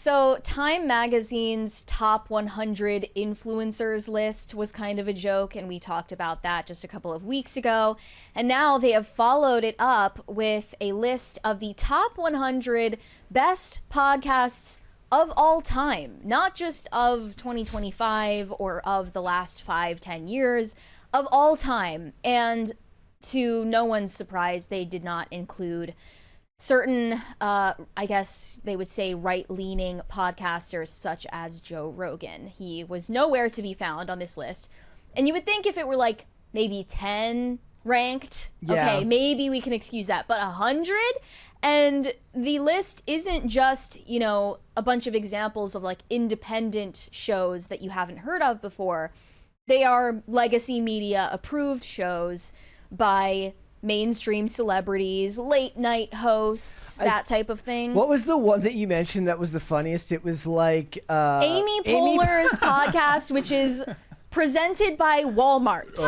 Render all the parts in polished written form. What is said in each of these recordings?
So Time Magazine's top 100 influencers list was kind of a joke, and we talked about that just a couple of weeks ago. And now they have followed it up with a list of the top 100 best podcasts of all time, not just of 2025 or of the last 5-10 years, of all time. And to no one's surprise, they did not include certain, I guess they would say, right-leaning podcasters such as Joe Rogan. He was nowhere to be found on this list. And you would think if it were like maybe 10 ranked, okay, maybe we can excuse that. But 100? And the list isn't just, you know, a bunch of examples of like independent shows that you haven't heard of before. They are legacy media approved shows by mainstream celebrities, late night hosts, that type of thing. What was the one that you mentioned that was the funniest? It was like Amy Poehler's podcast, which is presented by Walmart.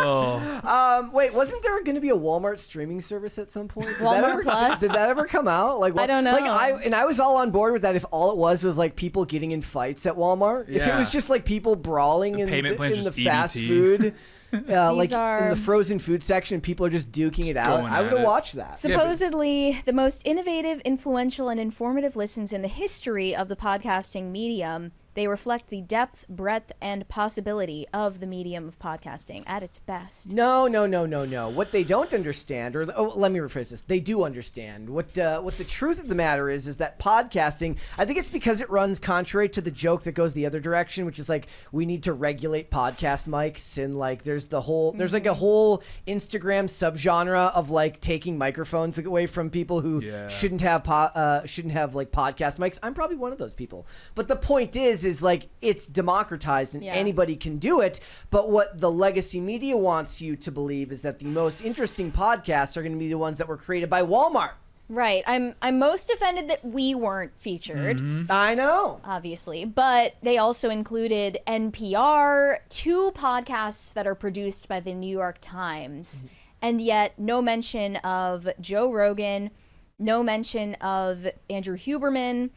Wait, wasn't there going to be a Walmart streaming service at some point? Did that ever come out? Like, I don't know. Like I was all on board with that if all it was like people getting in fights at Walmart. Yeah. If it was just like people brawling in the fast food. Like in the frozen food section, people are just duking it out. I would have watched that. Supposedly, the most innovative, influential, and informative listens in the history of the podcasting medium. They reflect the depth, breadth, and possibility of the medium of podcasting at its best. No. What they don't understand, let me rephrase this. They do understand. What the truth of the matter is that podcasting, I think it's because it runs contrary to the joke that goes the other direction, which is like, we need to regulate podcast mics. And like, there's like a whole Instagram subgenre of like taking microphones away from people who shouldn't have like podcast mics. I'm probably one of those people. But the point is like it's democratized and anybody can do it. But what the legacy media wants you to believe is that the most interesting podcasts are going to be the ones that were created by Walmart. Right. I'm most offended that we weren't featured. I know. Obviously. But they also included NPR, 2 podcasts that are produced by the New York Times, and yet no mention of Joe Rogan, no mention of Andrew Huberman,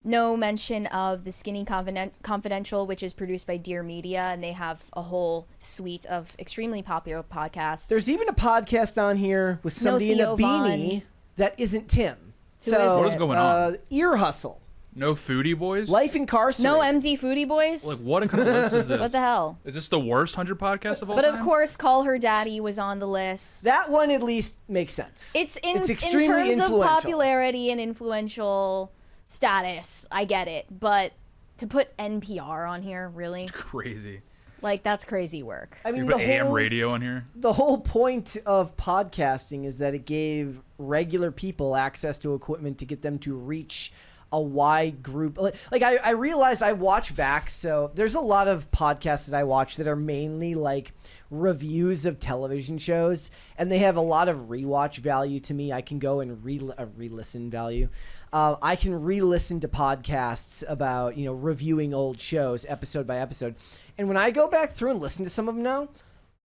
no mention of the Skinny Confidential, which is produced by Dear Media, and they have a whole suite of extremely popular podcasts. There's even a podcast on here with somebody in a beanie that isn't Tim. What is going on? Ear Hustle. No Foodie Boys? Life Incarcerated. No MD Foodie Boys? Like, what kind of list is this? What the hell? Is this the worst 100 podcasts of all time? But of course, Call Her Daddy was on the list. That one at least makes sense. It's in extremely terms of popularity and influential status, I get it, but to put NPR on here, really? It's crazy. Like, that's crazy work. I mean, you put AM radio on here. The whole point of podcasting is that it gave regular people access to equipment to get them to reach a wide group. Like I realize I watch back, so there's a lot of podcasts that I watch that are mainly like reviews of television shows, and they have a lot of rewatch value to me. I can go and re-listen value. I can re-listen to podcasts about, reviewing old shows episode by episode. And when I go back through and listen to some of them now,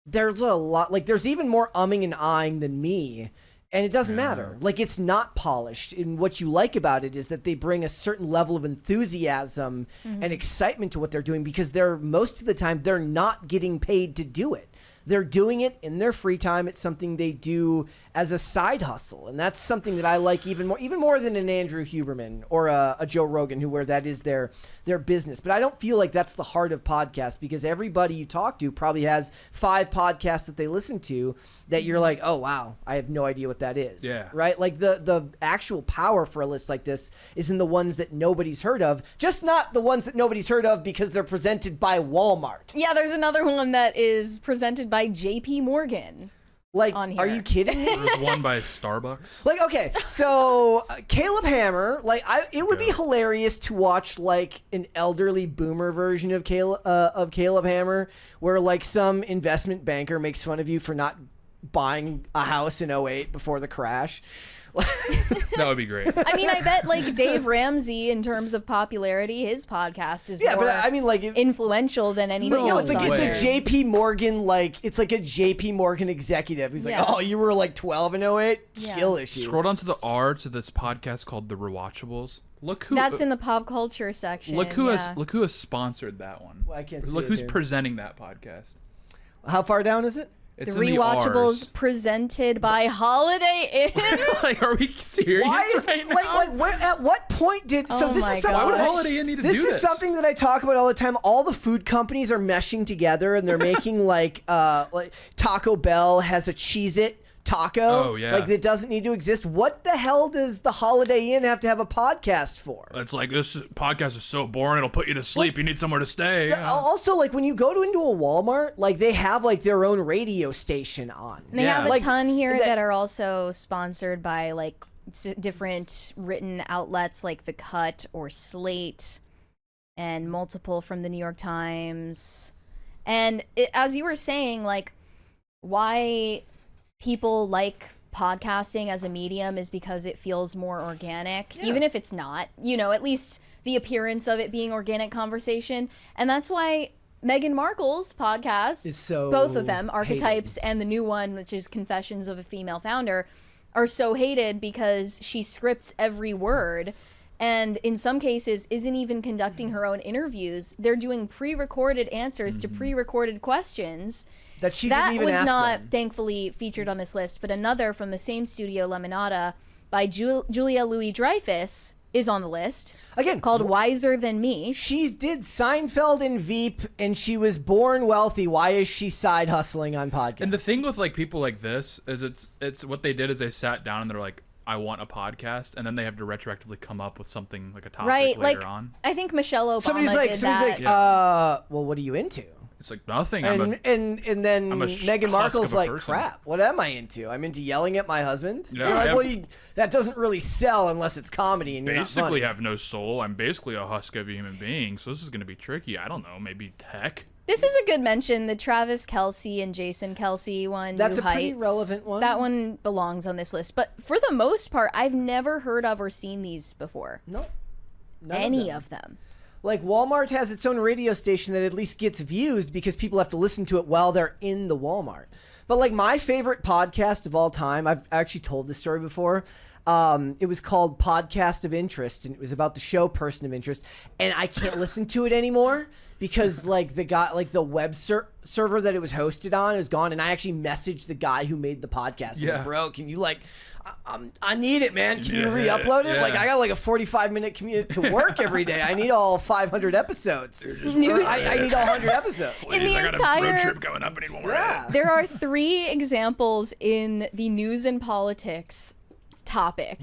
there's a lot, like there's even more umming and ahhing than me. And it doesn't matter. Like, it's not polished. And what you like about it is that they bring a certain level of enthusiasm and excitement to what they're doing, because most of the time they're not getting paid to do it. They're doing it in their free time. It's something they do as a side hustle. And that's something that I like even more than an Andrew Huberman or a Joe Rogan, where that is their business. But I don't feel like that's the heart of podcasts, because everybody you talk to probably has 5 podcasts that they listen to that you're like, oh, wow, I have no idea what that is. Yeah. Right? Like the actual power for a list like this is in the ones that nobody's heard of, just not the ones that nobody's heard of because they're presented by Walmart. Yeah, there's another one that is presented by JP Morgan. Like, on here. Are you kidding me? There's one by Starbucks. Like, okay, so Caleb Hammer, like, it would be hilarious to watch like an elderly boomer version of Caleb Hammer, where like some investment banker makes fun of you for not buying a house in '08 before the crash. That would be great. I mean, I bet like Dave Ramsey, in terms of popularity, his podcast is more but I mean, like, influential than anything else. It's a JP Morgan, it's like a JP Morgan executive who's like, oh, you were like 12 in '08? Skill issue. Scroll down to the R to this podcast called The Rewatchables. Look who. That's in the pop culture section. Look who has sponsored that one. Well, I can't see Look it who's here. presenting that podcast. How far down is it? It's The in Rewatchables Rs. presented by Holiday Inn. Like, are we serious Why is right now? at what point did so Oh this my is something God. Why would that- Holiday Inn need to this do is this? something that I talk about all the time. All the food companies are meshing together and they're making like Taco Bell has a Cheez-It taco. Oh, yeah. Like that doesn't need to exist. What the hell does the Holiday Inn have to have a podcast for? It's like, this podcast is so boring, it'll put you to sleep. You need somewhere to stay. Also, like when you go into a Walmart, like they have like their own radio station on. They Yeah. have a Like, ton here that- that are also sponsored by like different written outlets like The Cut or Slate, and multiple from the New York Times. And as you were saying, like why people like podcasting as a medium is because it feels more organic, even if it's not, at least the appearance of it being organic conversation. And that's why Meghan Markle's podcast Is so both of them, hated. Archetypes and the new one, which is Confessions of a Female Founder, are so hated because she scripts every word, and in some cases isn't even conducting her own interviews. They're doing pre-recorded answers to pre-recorded questions. That she That didn't even was ask not them. thankfully featured on this list, but another from the same studio, Lemonada, by Julia Louis-Dreyfus, is on the list. Again, Called Wiser Than Me. she did Seinfeld and Veep, and she was born wealthy. Why is she side hustling on podcasts? And the thing with like people like this is it's what they did is they sat down and they're like, I want a podcast, and then they have to retroactively come up with something like a topic Right, later like on. I think Michelle Obama somebody's did that. like, well, what are you into? It's like nothing. And then I'm a Meghan husk Markle's of a like, person. crap, what am I into? I'm into yelling at my husband. Yeah, You're like, I well, that doesn't really sell unless it's comedy and you're not basically funny. have no soul. I'm basically a husk of a human being, so this is going to be tricky. I don't know, maybe tech. This is a good mention. The Travis Kelce and Jason Kelce one. That's New a pretty Heights. relevant one. That one belongs on this list. But for the most part, I've never heard of or seen these before. Nope. None Any them. of them. Like Walmart has its own radio station that at least gets views because people have to listen to it while they're in the Walmart. But like my favorite podcast of all time, I've actually told this story before. It was called Podcast of Interest, and it was about the show Person of Interest. And I can't listen to it anymore because like the web server that it was hosted on is gone. And I actually messaged the guy who made the podcast. Yeah. Like, bro, can you I need it, man. Can you Yeah, re-upload it? yeah. Like I got like a 45-minute commute to work every day. I need all 500 episodes. News- I need all 100 episodes. In the I got a road entire- trip coming up. I need one more. Yeah. There are 3 examples in the news and politics topic.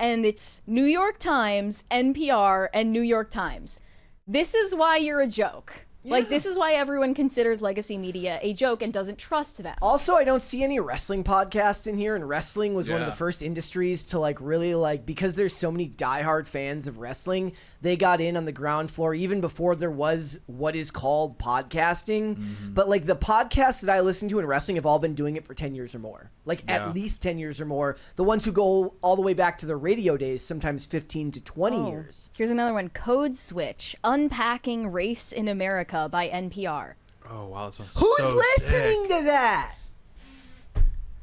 And it's New York Times, NPR, and New York Times. This is why you're a joke. Like, this is why everyone considers legacy media a joke and doesn't trust them. Also, I don't see any wrestling podcasts in here, and wrestling was one of Yeah. the first industries to like really like, because there's so many diehard fans of wrestling, they got in on the ground floor even before there was what is called podcasting. But like the podcasts that I listen to in wrestling have all been doing it for 10 years or more, like Yeah. at least 10 years or more. The ones who go all the way back to the radio days, sometimes 15 to 20 years. Here's another one. Code Switch. Unpacking Race in America by NPR. Oh wow, that sounds Who's so listening sick. to that?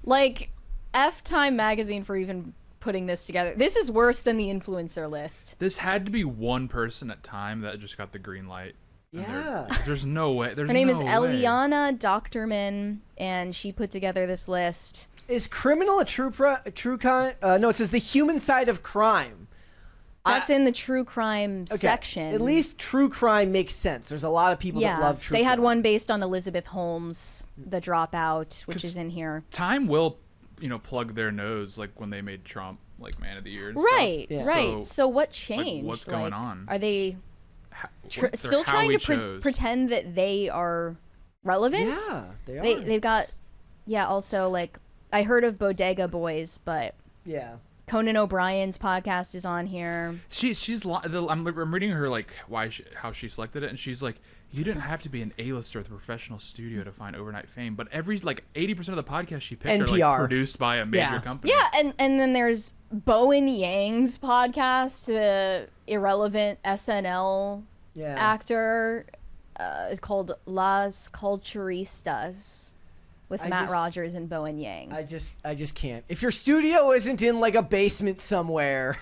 Like, F-Time magazine for even putting this together. This is worse than the influencer list. This had to be one person at time that just got the green light. And Yeah. there's no way. There's Her name is no way. Eliana Doctorman, and she put together this list. Is criminal a true crime? No, it says the human side of crime. That's in the true crime Okay, section. At least true crime makes sense. There's a lot of people that love true they crime. had one based on Elizabeth Holmes, The Dropout, which is in here. Time will, plug their nose like when they made Trump like Man of the Year. And Right, Yeah. right. So what Like, changed? what's going on? Are they stuff. still How trying we to chose. pretend that they are relevant? Yeah, they are. They've got, also like, I heard of Bodega Boys, but yeah. Conan O'Brien's podcast is on here. I'm reading her like how she selected it, and she's like, you didn't have to be an A-lister with a professional studio to find overnight fame, but every 80% of the podcasts she picked are NPR. like produced by a major Yeah. company. Yeah, and then there's Bowen Yang's podcast, the irrelevant SNL Yeah. actor. It's called Las Culturistas with I Matt just- Rogers and Bowen Yang. I just can't. If your studio isn't in like a basement somewhere,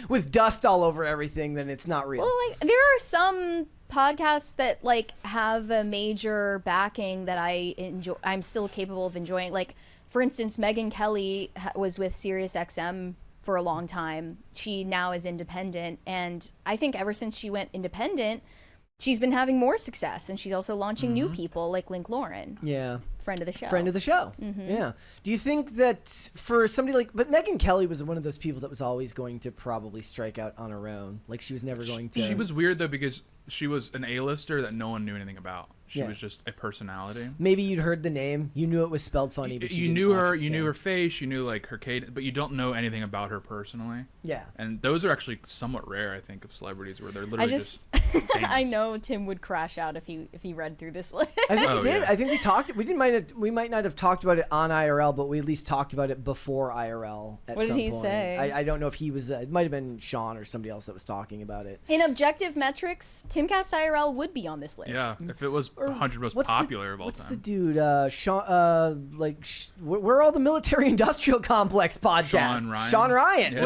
with dust all over everything, then it's not real. Well, like there are some podcasts that like have a major backing that I enjoy. I'm still capable of enjoying. Like, for instance, Megyn Kelly was with SiriusXM for a long time. She now is independent, and I think ever since she went independent, she's been having more success, and she's also launching new people like Link Lauren. Yeah. Friend of the show. Friend of the show. Yeah. Do you think that for somebody like, but Megyn Kelly was one of those people that was always going to probably strike out on her own. Like she was never going to. She was weird though because she was an A-lister that no one knew anything about. She Yeah. was just a personality. Maybe you'd heard the name, you knew it was spelled funny, but You knew her, you knew her face, you knew like her cadence, but you don't know anything about her personally. Yeah. And those are actually somewhat rare, I think, of celebrities where they're literally just I famous. know Tim would crash out if he read through this list. I think Oh, we did. yeah. I think we talked. We might not have talked about it on IRL, but we at least talked about it before IRL. At What did some he point. say? I don't know if he was. It might have been Sean or somebody else that was talking about it. In objective metrics, Timcast IRL would be on this list. Yeah, if it was 100 most What's popular of all what's time. the dude? Sean. Where are all the military industrial complex podcasts? Sean Ryan. Sean Ryan. Yeah.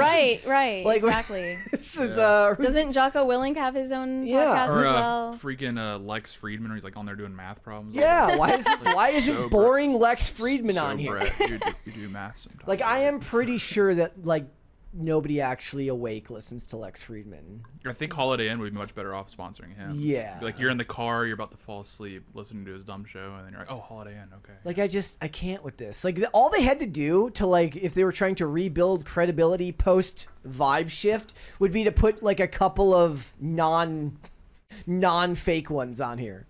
Right, Like, exactly. This is, Doesn't Jocko Willink have his own Yeah. podcast Or as well? freaking Lex Friedman, where he's like on there doing math problems. yeah. Why is So it boring Lex Friedman So on here? Brett, you do math sometimes. Like I am pretty sure that like nobody actually awake listens to Lex Friedman. I think Holiday Inn would be much better off sponsoring him. Yeah. Like you're in the car, you're about to fall asleep, listening to his dumb show, and then you're like, oh, Holiday Inn, okay. Like I can't with this. Like all they had to do to like if they were trying to rebuild credibility post Vibe Shift would be to put like a couple of non fake ones on here.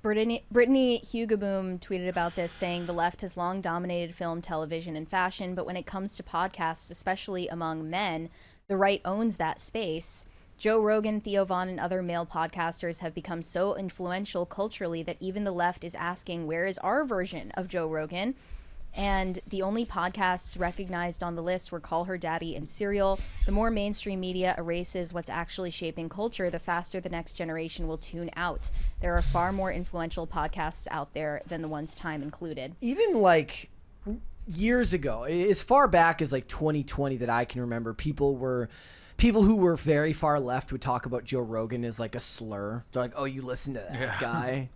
Brittany Hugaboom tweeted about this, saying the left has long dominated film, television, and fashion, but when it comes to podcasts, especially among men, the right owns that space. Joe Rogan, Theo Vaughn, and other male podcasters have become so influential culturally that even the left is asking, where is our version of Joe Rogan? And the only podcasts recognized on the list were Call Her Daddy and Serial. The more mainstream media erases what's actually shaping culture, the faster the next generation will tune out. There are far more influential podcasts out there than the ones Time included. Even like years ago, as far back as like 2020 that I can remember, people who were very far left would talk about Joe Rogan as like a slur. They're like, "Oh, you listen to that guy."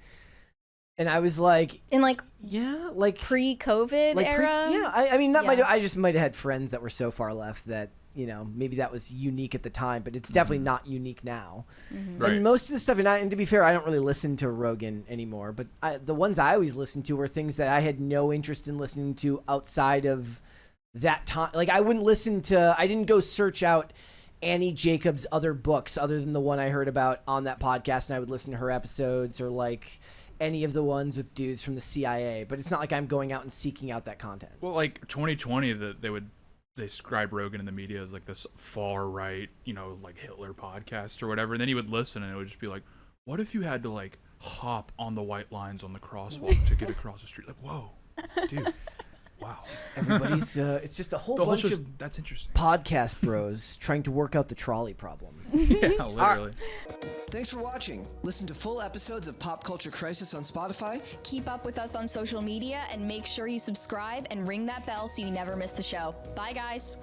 And I was like, In like yeah, like pre-COVID like era? I mean, that Yeah. I just might have had friends that were so far left that, you know, maybe that was unique at the time, but it's definitely not unique now. Right. And most of the stuff, and to be fair, I don't really listen to Rogan anymore, but the ones I always listened to were things that I had no interest in listening to outside of that time. Like I didn't go search out Annie Jacobs' other books other than the one I heard about on that podcast, and I would listen to her episodes or like any of the ones with dudes from the CIA, but it's not like I'm going out and seeking out that content. Well, like 2020, they describe Rogan in the media as like this far right, like Hitler podcast or whatever. And then he would listen, and it would just be like, what if you had to like hop on the white lines on the crosswalk to get across the street? Like, whoa, dude, wow. Everybody's it's just a whole The whole bunch show's- of that's interesting. podcast bros trying to work out the trolley problem. Yeah, literally. Thanks for watching. Listen to full episodes of Pop Culture Crisis on Spotify. Keep up with us on social media and make sure you subscribe and ring that bell so you never miss the show. Bye, guys.